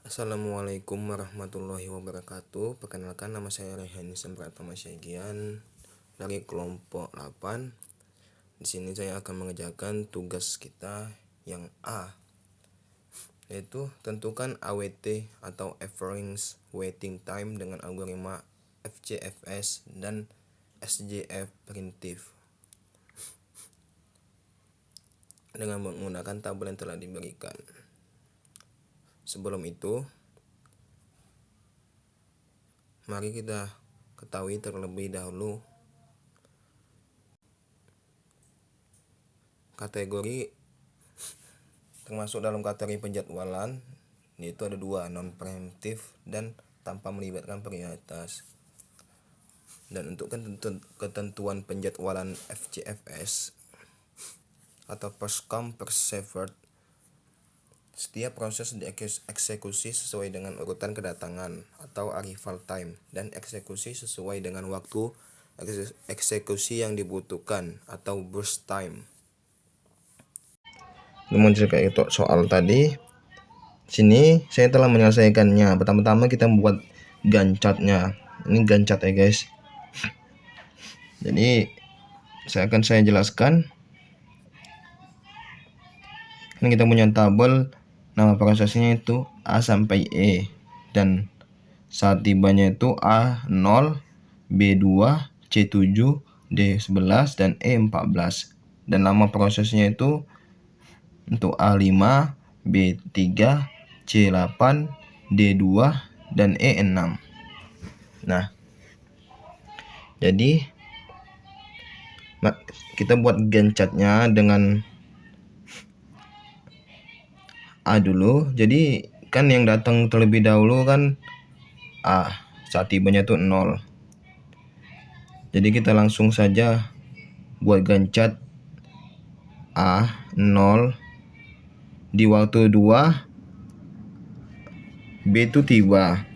Assalamualaikum warahmatullahi wabarakatuh. Perkenalkan, nama saya Rehani Pratama Syagian dari kelompok 8. Di sini saya akan mengerjakan tugas kita yang A, yaitu tentukan AWT atau Average Waiting Time dengan algoritma FCFS dan SJF primitif dengan menggunakan tabel yang telah diberikan. Sebelum itu, mari kita ketahui terlebih dahulu kategori termasuk dalam kategori penjadwalan, yaitu ada dua, non preemptif dan tanpa melibatkan prioritas. Dan untuk ketentuan penjadwalan FCFS atau first come first served, setiap proses dieksekusi sesuai dengan urutan kedatangan atau arrival time dan eksekusi sesuai dengan waktu eksekusi yang dibutuhkan atau burst time. Namun jika itu soal tadi, sini saya telah menyelesaikannya. Pertama-tama kita membuat Gantt chart-nya. Ini Gantt chart ya guys. Jadi saya jelaskan. Ini kita punya tabel, nama prosesnya itu A sampai E, dan saat tibanya itu A0, B2, C7, D11, dan E14. Dan nama prosesnya itu untuk A5, B3, C8, D2, dan E6. Nah, jadi kita buat Gantt chart-nya dengan A dulu. Jadi kan yang datang terlebih dahulu kan A, saat tibanya itu 0. Jadi kita langsung saja buat Gantt chart A0 di waktu 2, B itu tiba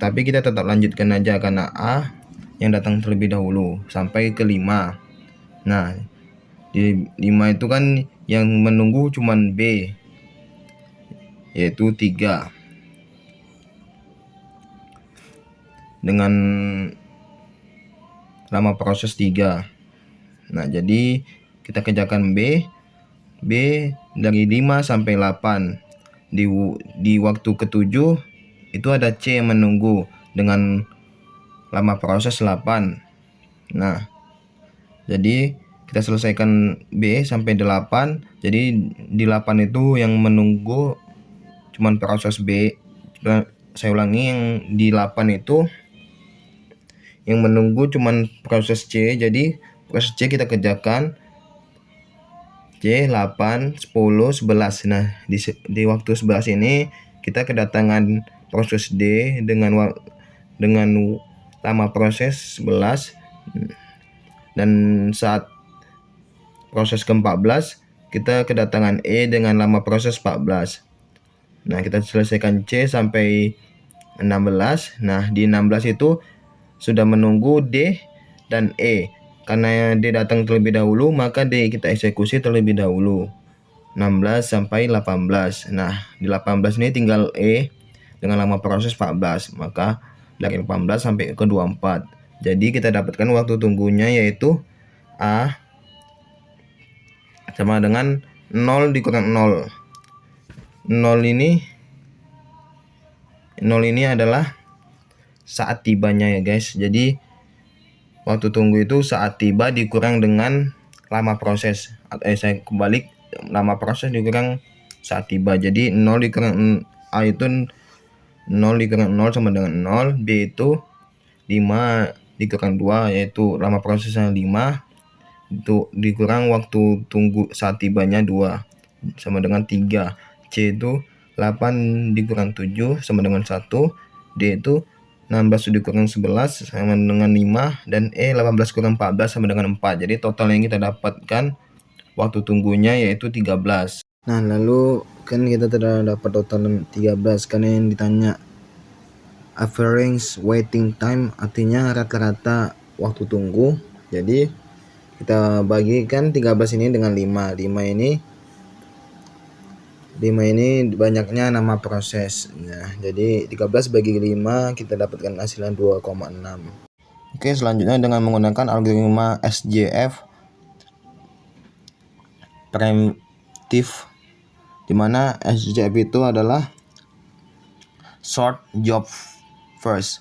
tapi kita tetap lanjutkan aja karena A yang datang terlebih dahulu sampai ke 5. Nah, di 5 itu kan yang menunggu cuman B, yaitu 3 dengan lama proses 3. Nah, jadi kita kerjakan B dari 5 sampai 8. Di waktu ke-7 itu ada C yang menunggu dengan lama proses 8. Nah, jadi kita selesaikan B sampai 8. Jadi di 8 itu yang menunggu cuman proses B. Saya ulangi, yang di 8 itu yang menunggu cuman proses C. Jadi proses C kita kerjakan C 8, 10, 11. Nah, di waktu 11 ini kita kedatangan proses D dengan lama proses 11, dan saat proses ke-14 kita kedatangan E dengan lama proses 14. Nah, kita selesaikan C sampai 16. Nah, di 16 itu sudah menunggu D dan E. Karena D datang terlebih dahulu, maka D kita eksekusi terlebih dahulu. 16 sampai 18. Nah, di 18 ini tinggal E dengan lama proses 14. Maka dari 18 sampai ke 24. Jadi kita dapatkan waktu tunggunya yaitu A sama dengan 0 dikurang 0. 0 ini adalah saat tibanya ya guys. Jadi waktu tunggu itu saat tiba dikurang dengan lama proses. Saya kebalik, lama proses dikurang saat tiba. Jadi 0 dikurang A itu 0 dikurang 0 sama dengan 0. B itu 5 dikurang 2, yaitu lama prosesnya 5. Itu dikurang waktu tunggu saat tibanya 2 sama dengan 3. C itu 8 dikurang 7 sama dengan 1. D itu 16 dikurang 11 sama dengan 5. Dan E 18 kurang 14 sama dengan 4. Jadi total yang kita dapatkan waktu tunggunya yaitu 13. Nah, lalu kan kita sudah dapat total 13 karena yang ditanya average waiting time, artinya rata-rata waktu tunggu. Jadi kita bagikan 13 ini dengan 5. 5 ini 5 ini banyaknya nama proses. Nah, jadi 13 bagi 5 kita dapatkan hasilnya 2,6. Oke, selanjutnya dengan menggunakan algoritma SJF preemptive, di mana SJF itu adalah short job first,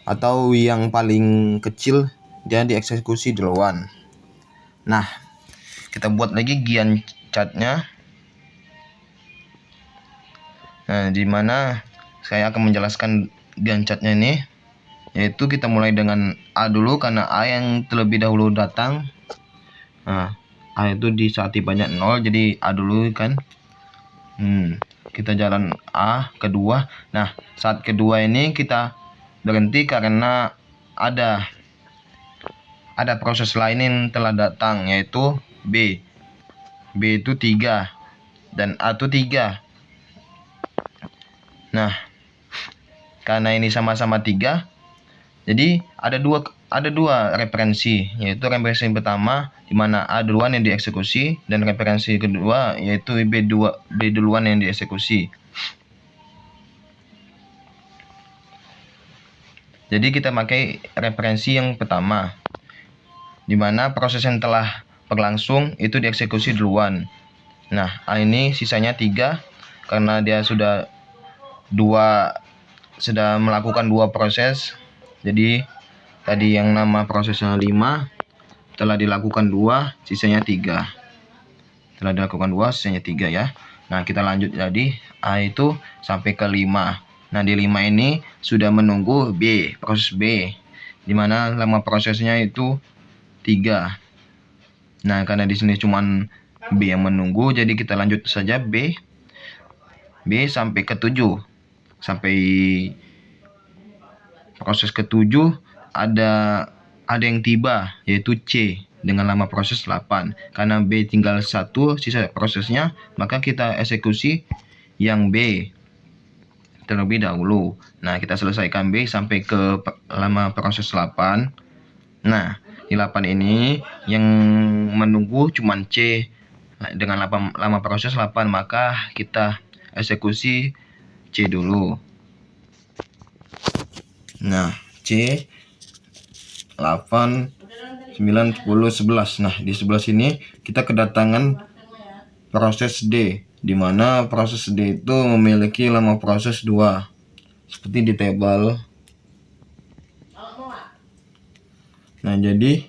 atau yang paling kecil dia dieksekusi duluan. Nah, kita buat lagi Gantt chartnya. Nah, di mana saya akan menjelaskan Gantt chartnya ini, yaitu kita mulai dengan A dulu karena A yang terlebih dahulu datang. Nah, A itu di saat tibanya 0, jadi A dulu kan. Kita jalan A kedua. Nah, saat kedua ini kita berhenti karena ada proses lain yang telah datang, yaitu B. B itu 3 dan A itu 3. Nah, karena ini sama-sama 3, jadi ada dua referensi, yaitu referensi pertama di mana A duluan yang dieksekusi, dan referensi kedua yaitu B duluan yang dieksekusi. Jadi kita pakai referensi yang pertama, di mana proses yang telah berlangsung itu dieksekusi duluan. Nah, A ini sisanya 3 karena dia sudah melakukan 2 proses. Jadi tadi yang nama prosesnya 5 telah dilakukan 2, sisanya 3. Telah dilakukan 2, sisanya 3 ya. Nah, kita lanjut jadi A itu sampai ke 5. Nah, di 5 ini sudah menunggu B, proses B, di mana lama prosesnya itu 3. Nah, karena di sini cuman B yang menunggu, jadi kita lanjut saja B sampai ke 7. Sampai proses ke-7 ada yang tiba, yaitu C dengan lama proses 8. Karena B tinggal 1 sisa prosesnya, maka kita eksekusi yang B terlebih dahulu. Nah, kita selesaikan B sampai ke lama proses 8. Nah, di 8 ini yang menunggu cuma C dengan lama proses 8, maka kita eksekusi C dulu. Nah, C 8, 9, 10, 11. Nah, di 11 ini kita kedatangan proses D, di mana proses D itu memiliki lama proses 2. Seperti di tabel. Nah, jadi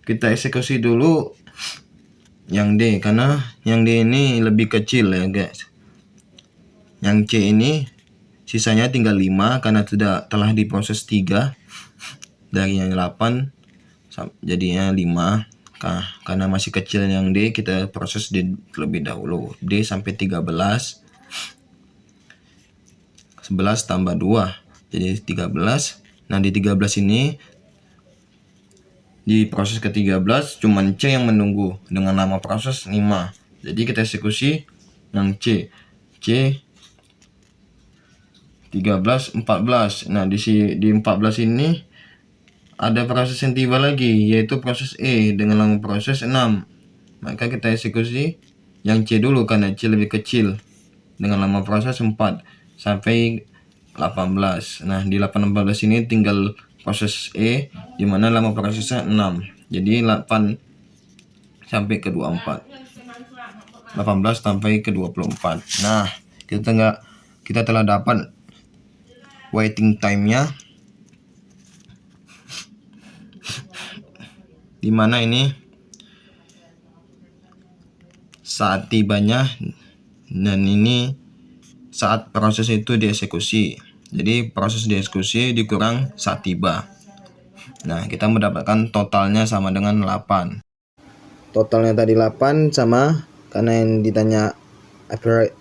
kita eksekusi dulu yang D, karena yang D ini lebih kecil ya, guys. Yang C ini sisanya tinggal 5 karena telah diproses 3 dari yang 8 jadinya 5. Karena masih kecil yang D, kita proses D terlebih dahulu. D sampai 13. 11 tambah 2 jadi 13. Nah, di 13 ini di proses ke-13 cuman C yang menunggu dengan lama proses 5. Jadi kita eksekusi yang C 13, 14. Nah, di 14 ini ada proses yang tiba lagi, yaitu proses E dengan lama proses 6. Maka kita eksekusi yang C dulu karena C lebih kecil dengan lama proses 4 sampai 18. Nah, di 18 ini tinggal proses E di mana lama prosesnya 6. Jadi 8 sampai ke 24. 18 sampai ke 24. Nah, kita telah dapat waiting time-nya, di mana ini saat tibanya dan ini saat proses itu dieksekusi. Jadi proses dieksekusi dikurang saat tiba. Nah, kita mendapatkan totalnya sama dengan 8. Totalnya tadi 8 sama, karena yang ditanya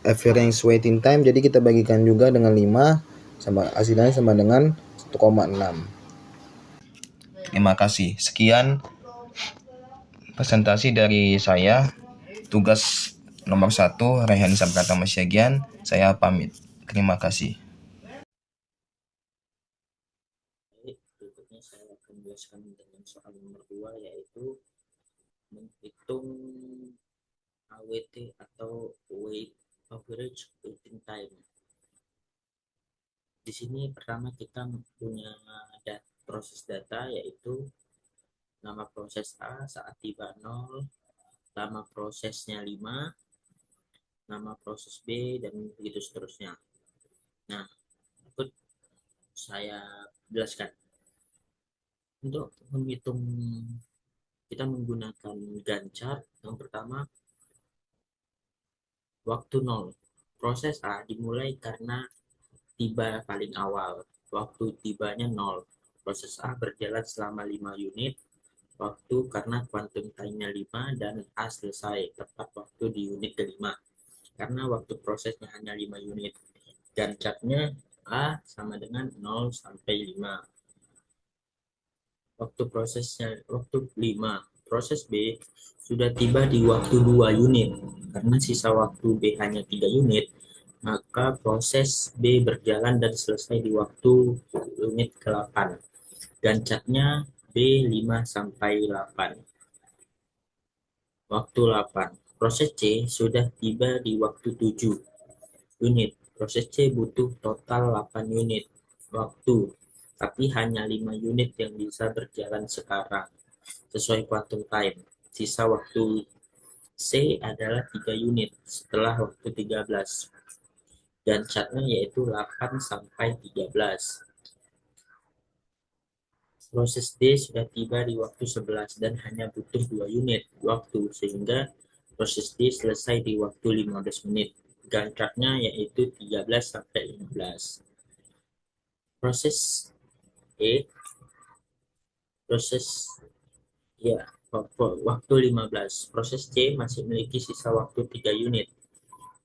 average waiting time, jadi kita bagikan juga dengan 5, sama hasilnya sama dengan 1,6. Terima kasih. Sekian presentasi dari saya. Tugas nomor 1, Rehan Sabratama Syagian. Saya pamit. Terima kasih. Berikutnya saya akan menjelaskan dengan soal nomor 2, yaitu menghitung AWT atau wait average waiting time. Di sini pertama kita punya proses data, yaitu nama proses A saat tiba 0, lama prosesnya 5, nama proses B, dan begitu seterusnya. Nah, ikut saya jelaskan. Untuk menghitung, kita menggunakan Gantt chart. Yang pertama, waktu 0. Proses A dimulai karena tiba paling awal. Waktu tibanya 0. Proses A berjalan selama 5 unit. Waktu karena quantum time-nya 5 dan A selesai tepat waktu di unit kelima. Karena waktu prosesnya hanya 5 unit. Gantt chart-nya A sama dengan 0 sampai 5. Waktu 5. Proses B sudah tiba di waktu 2 unit. Karena sisa waktu B hanya 3 unit, maka proses B berjalan dan selesai di waktu unit ke-8. Gancatnya B5 sampai 8. Waktu 8. Proses C sudah tiba di waktu 7 unit. Proses C butuh total 8 unit waktu, tapi hanya 5 unit yang bisa berjalan sekarang sesuai quantum time. Sisa waktu C adalah 3 unit setelah waktu 13. Dan catnya yaitu 8 sampai 13. Proses D sudah tiba di waktu 11 dan hanya butuh 2 unit waktu, sehingga proses D selesai di waktu 15 menit. Gantt chart-nya yaitu 13 sampai 15. Proses E, proses ya waktu 15. Proses C masih memiliki sisa waktu 3 unit.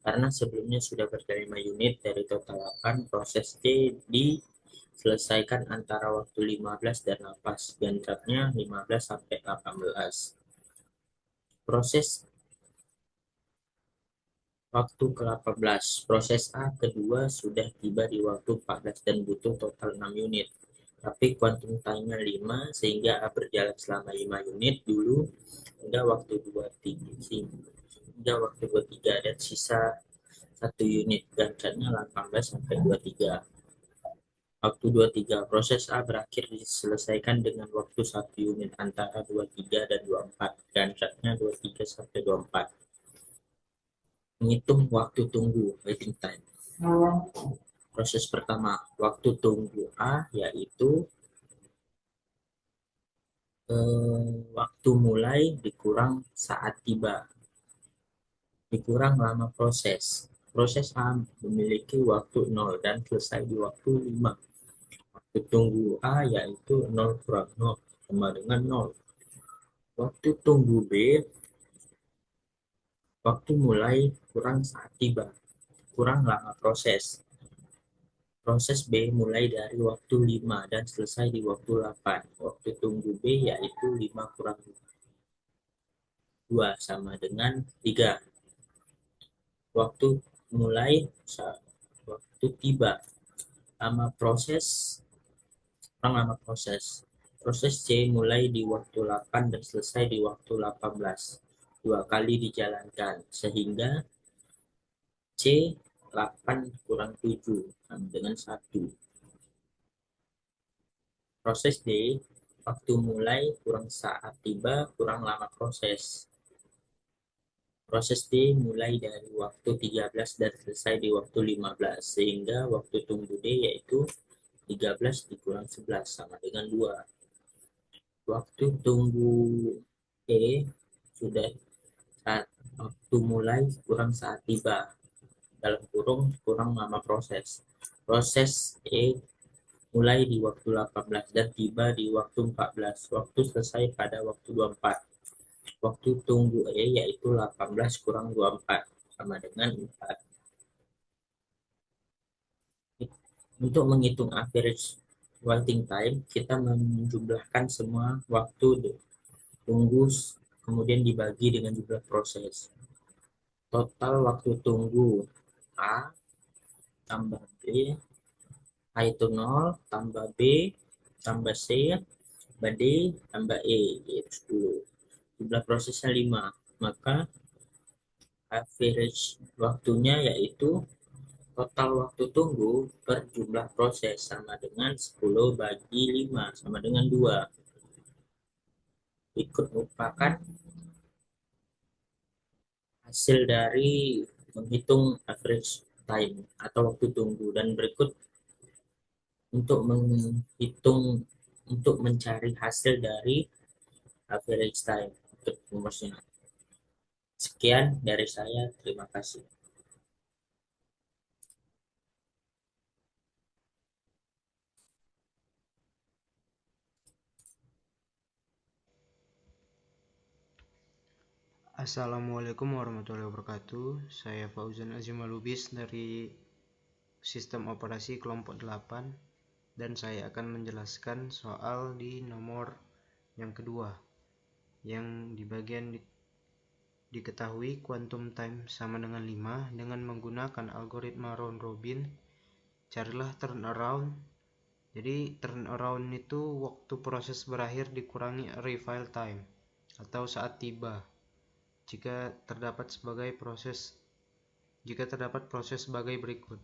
Karena sebelumnya sudah berjalan 5 unit dari total 8, proses C diselesaikan antara waktu 15 dan 8. Gantt chart-nya 15 sampai 18. Proses waktu ke-18. Proses A kedua sudah tiba di waktu 14 dan butuh total 6 unit. Tapi quantum time-nya 5, sehingga A berjalan selama 5 unit dulu hingga waktu 23 dan sisa 1 unit. Gantt chart-nya 18 sampai 23. Waktu 23. Proses A berakhir diselesaikan dengan waktu 1 unit antara 23 dan 24. Gantt chart-nya 23 sampai 24. Menghitung waktu tunggu waiting time. Proses pertama, waktu tunggu A yaitu waktu mulai dikurang saat tiba, dikurang lama proses. Proses A memiliki waktu 0 dan selesai di waktu 5. Waktu tunggu A yaitu 0 kurang 0 sama dengan 0. Waktu tunggu B, waktu mulai kurang saat tiba, kurang lama proses. Proses B mulai dari waktu 5 dan selesai di waktu 8. Waktu tunggu B yaitu 5 kurang 2 sama dengan 3. Waktu mulai waktu tiba. Lama proses, kurang lama proses. Proses C mulai di waktu 8 dan selesai di waktu 18. 2 kali dijalankan, sehingga C 8 kurang 7 sama dengan 1. Proses D, waktu mulai kurang saat tiba kurang lama proses. Proses D mulai dari waktu 13 dan selesai di waktu 15, sehingga waktu tunggu D yaitu 13 dikurang 11 sama dengan 2. Waktu tunggu E sudah saat waktu mulai kurang saat tiba, dalam kurung kurang lama proses. Proses E mulai di waktu 18 dan tiba di waktu 14. Waktu selesai pada waktu 24. Waktu tunggu E yaitu 18 kurang 24 sama dengan 4. Untuk menghitung average waiting time, kita menjumlahkan semua waktu tunggu kemudian dibagi dengan jumlah proses. Total waktu tunggu A tambah B, A itu 0, tambah B, tambah C, tambah D, tambah E, yaitu 10. Jumlah prosesnya 5, maka average waktunya yaitu total waktu tunggu per jumlah proses sama dengan 10 bagi 5 sama dengan 2. Berikut merupakan hasil dari menghitung average time atau waktu tunggu, dan berikut untuk menghitung untuk mencari hasil dari average time untuk rumusnya. Sekian dari saya, terima kasih. Assalamualaikum warahmatullahi wabarakatuh. Saya Fauzan Azimalubis dari Sistem Operasi Kelompok 8, dan saya akan menjelaskan soal di nomor yang kedua, yang di bagian diketahui quantum time sama dengan 5 dengan menggunakan algoritma round robin. Carilah turnaround. Jadi turnaround itu waktu proses berakhir dikurangi arrival time atau saat tiba jika terdapat proses sebagai berikut.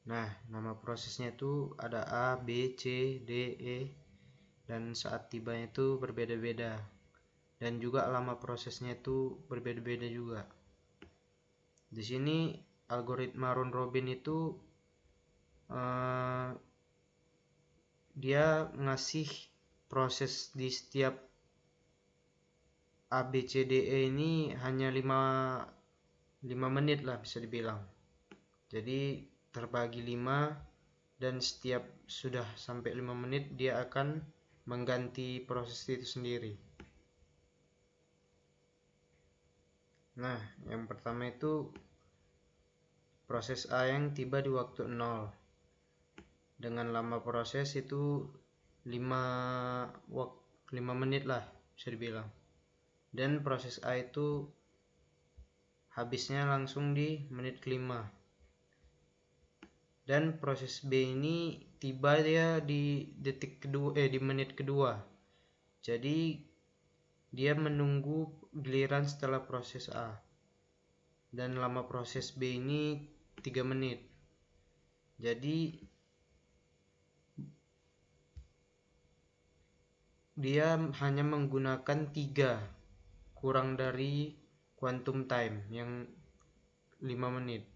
Nah, nama prosesnya itu ada A, B, C, D, E, dan saat tibanya itu berbeda-beda, dan juga lama prosesnya itu berbeda-beda juga. Di sini algoritma round robin itu dia ngasih proses di setiap A, B, C, D, E ini hanya 5 menit lah bisa dibilang. Jadi terbagi 5, dan setiap sudah sampai 5 menit dia akan mengganti proses itu sendiri. Nah, yang pertama itu proses A yang tiba di waktu 0 dengan lama proses itu 5 menit lah bisa dibilang. Dan proses A itu habisnya langsung di menit kelima. Dan proses B ini tiba dia di di menit kedua. Jadi dia menunggu giliran setelah proses A. Dan lama proses B ini 3 menit. Jadi dia hanya menggunakan 3 kurang dari quantum time yang 5 menit.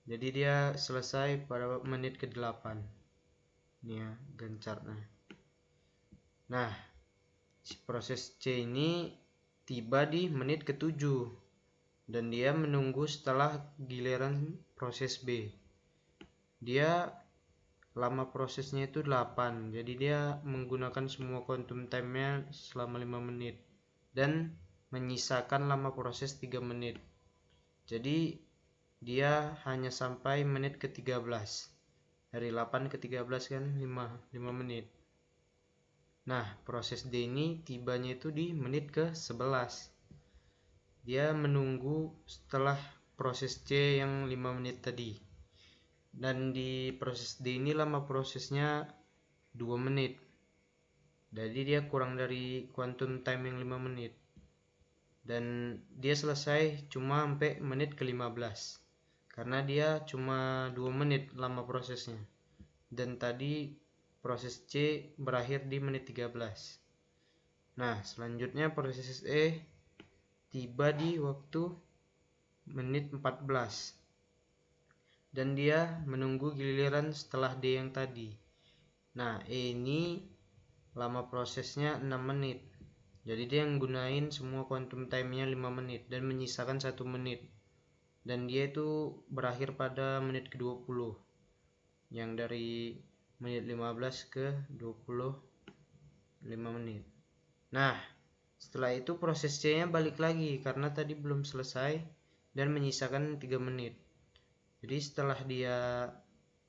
Jadi dia selesai pada menit ke-8. Ini ya gancarnya. Nah, proses C ini tiba di menit ke-7 dan dia menunggu setelah giliran proses B. Dia lama prosesnya itu 8. Jadi dia menggunakan semua quantum time-nya selama 5 menit dan menyisakan lama proses 3 menit. Jadi dia hanya sampai menit ke-13. Dari 8 ke 13 kan 5 menit. Nah, proses D ini tibanya itu di menit ke-11. Dia menunggu setelah proses C yang 5 menit tadi. Dan di proses D ini lama prosesnya 2 menit. Jadi dia kurang dari quantum time yang 5 menit. Dan dia selesai cuma sampai menit ke-15. Karena dia cuma 2 menit lama prosesnya. Dan tadi proses C berakhir di menit 13. Nah, selanjutnya proses E tiba di waktu menit 14. Dan dia menunggu giliran setelah D yang tadi. Nah, E ini lama prosesnya 6 menit. Jadi dia gunain semua quantum time-nya 5 menit dan menyisakan 1 menit. Dan dia itu berakhir pada menit ke-20. Yang dari menit 15 ke 25 menit. Nah, setelah itu proses C-nya balik lagi karena tadi belum selesai dan menyisakan 3 menit. Jadi setelah dia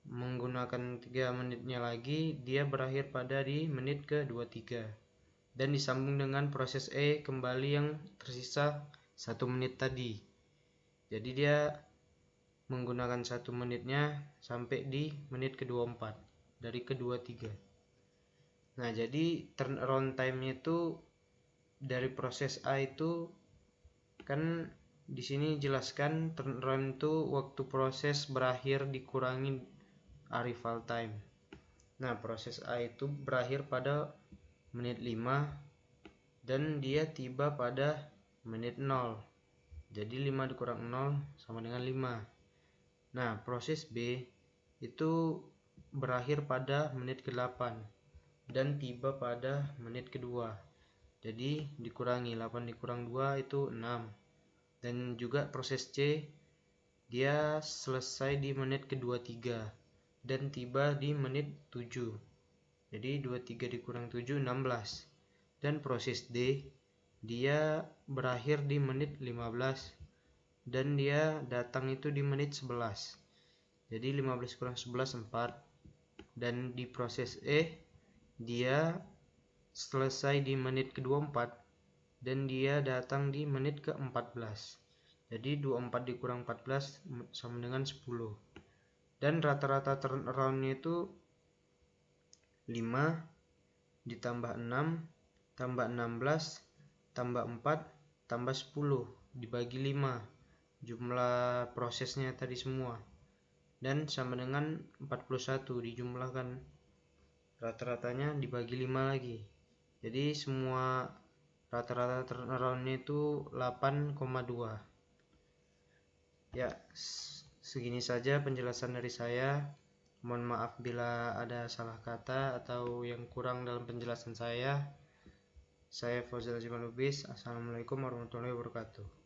menggunakan 3 menitnya lagi, dia berakhir pada di menit ke-23. Dan disambung dengan proses E kembali yang tersisa 1 menit tadi. Jadi dia menggunakan 1 menitnya sampai di menit ke-24 dari ke-23. Nah, jadi turnaround time-nya itu dari proses A itu kan di sini jelaskan turnaround itu waktu proses berakhir dikurangi arrival time. Nah, proses A itu berakhir pada menit 5 dan dia tiba pada menit 0. Jadi 5 dikurang 0 sama dengan 5. Nah, proses B itu berakhir pada menit ke-8 dan tiba pada menit kedua. Jadi dikurangi 8 dikurang 2 itu 6. Dan juga proses C dia selesai di menit ke-23 dan tiba di menit 7. Jadi 23 dikurang 7 16. Dan proses D dia berakhir di menit 15 dan dia datang itu di menit 11. Jadi 15 kurang 11 4. Dan di proses E dia selesai di menit ke-24 dan dia datang di menit ke-14. Jadi 24 dikurang 14 sama dengan 10. Dan rata-rata turnaround-nya itu 5 ditambah 6 tambah 16 tambah 4 tambah 10 dibagi 5 jumlah prosesnya tadi semua, dan sama dengan 41 dijumlahkan rata-ratanya dibagi 5 lagi. Jadi semua rata-rata turnaround-nya itu 8,2. Ya, segini saja penjelasan dari saya. Mohon maaf bila ada salah kata atau yang kurang dalam penjelasan saya. Saya Fauzil Aziman Lubis. Assalamualaikum warahmatullahi wabarakatuh.